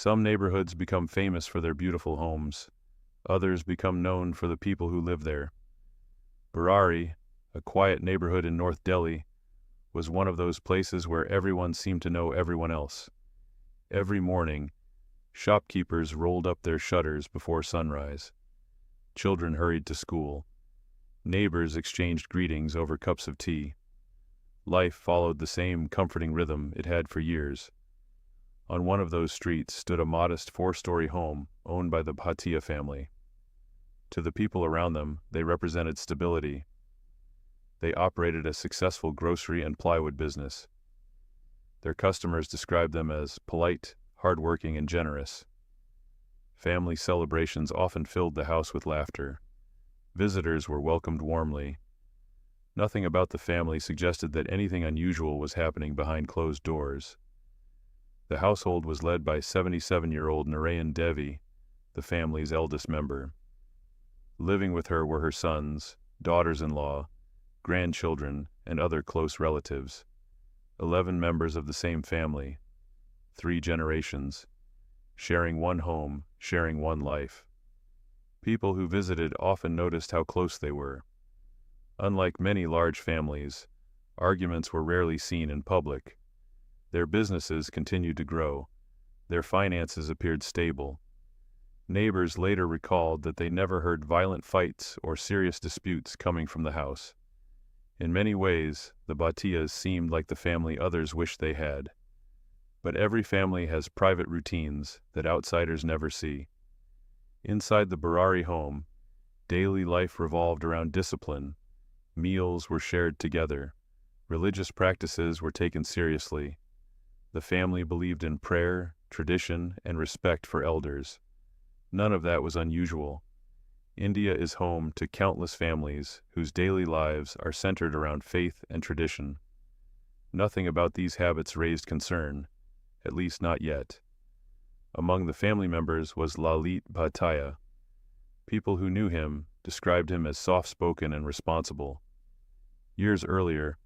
Some neighborhoods become famous for their beautiful homes. Others become known for the people who live there. Burari, a quiet neighborhood in North Delhi, was one of those places where everyone seemed to know everyone else. Every morning, shopkeepers rolled up their shutters before sunrise. Children hurried to school. Neighbors exchanged greetings over cups of tea. Life followed the same comforting rhythm it had for years. On one of those streets stood a modest four-story home owned by the Bhatia family. To the people around them, they represented stability. They operated a successful grocery and plywood business. Their customers described them as polite, hardworking, and generous. Family celebrations often filled the house with laughter. Visitors were welcomed warmly. Nothing about the family suggested that anything unusual was happening behind closed doors. The household was led by 77-year-old Narayan Devi, the family's eldest member. Living with her were her sons, daughters-in-law, grandchildren, and other close relatives. 11 members of the same family, 3 generations, sharing one home, sharing one life. People who visited often noticed how close they were. Unlike many large families, arguments were rarely seen in public. Their businesses continued to grow. Their finances appeared stable. Neighbors later recalled that they never heard violent fights or serious disputes coming from the house. In many ways, the Bhatias seemed like the family others wished they had. But every family has private routines that outsiders never see. Inside the Burari home, daily life revolved around discipline. Meals were shared together. Religious practices were taken seriously. The family believed in prayer, tradition, and respect for elders. None of that was unusual. India is home to countless families whose daily lives are centered around faith and tradition. Nothing about these habits raised concern, at least not yet. Among the family members was Lalit Bhatia. People who knew him described him as soft-spoken and responsible. Years earlier,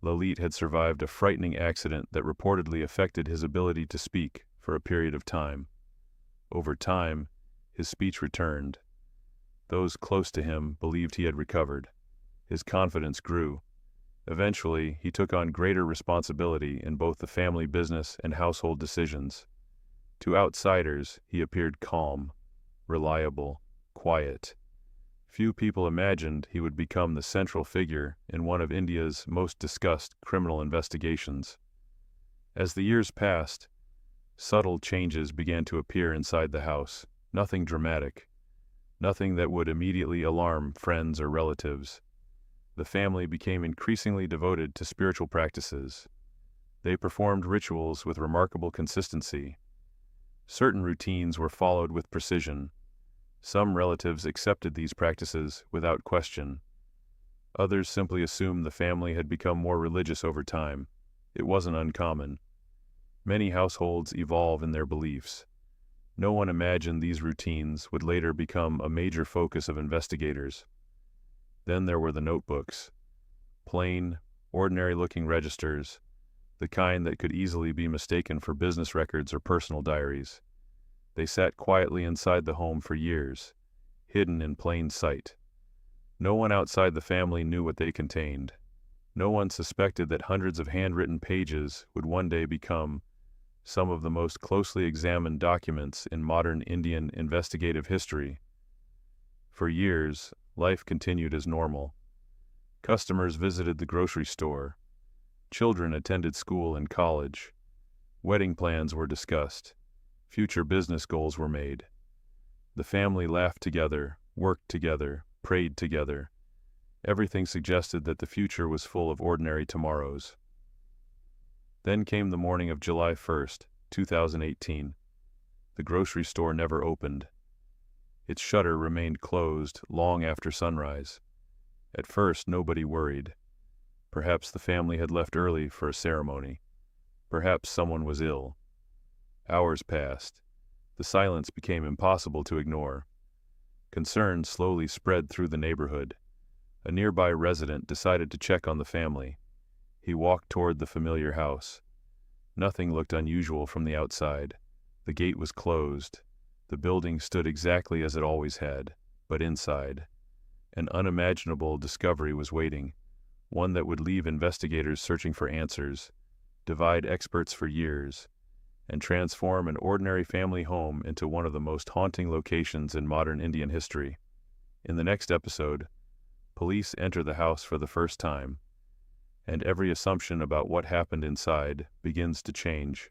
Lalit had survived a frightening accident that reportedly affected his ability to speak for a period of time. Over time, his speech returned. Those close to him believed he had recovered. His confidence grew. Eventually, he took on greater responsibility in both the family business and household decisions. To outsiders, he appeared calm, reliable, quiet. Few people imagined he would become the central figure in one of India's most discussed criminal investigations. As the years passed, subtle changes began to appear inside the house, nothing dramatic, nothing that would immediately alarm friends or relatives. The family became increasingly devoted to spiritual practices. They performed rituals with remarkable consistency. Certain routines were followed with precision. Some relatives accepted these practices without question. Others simply assumed the family had become more religious over time. It wasn't uncommon. Many households evolve in their beliefs. No one imagined these routines would later become a major focus of investigators. Then there were the notebooks. Plain, ordinary-looking registers, the kind that could easily be mistaken for business records or personal diaries. They sat quietly inside the home for years, hidden in plain sight. No one outside the family knew what they contained. No one suspected that hundreds of handwritten pages would one day become some of the most closely examined documents in modern Indian investigative history. For years, life continued as normal. Customers visited the grocery store. Children attended school and college. Wedding plans were discussed. Future business goals were made. The family laughed together, worked together, prayed together. Everything suggested that the future was full of ordinary tomorrows. Then came the morning of July 1st, 2018. The grocery store never opened. Its shutter remained closed long after sunrise. At first, nobody worried. Perhaps the family had left early for a ceremony. Perhaps someone was ill. Hours passed. The silence became impossible to ignore. Concern slowly spread through the neighborhood. A nearby resident decided to check on the family. He walked toward the familiar house. Nothing looked unusual from the outside. The gate was closed. The building stood exactly as it always had, but inside, an unimaginable discovery was waiting, one that would leave investigators searching for answers, divide experts for years, and transform an ordinary family home into one of the most haunting locations in modern Indian history. In the next episode, police enter the house for the first time, and every assumption about what happened inside begins to change.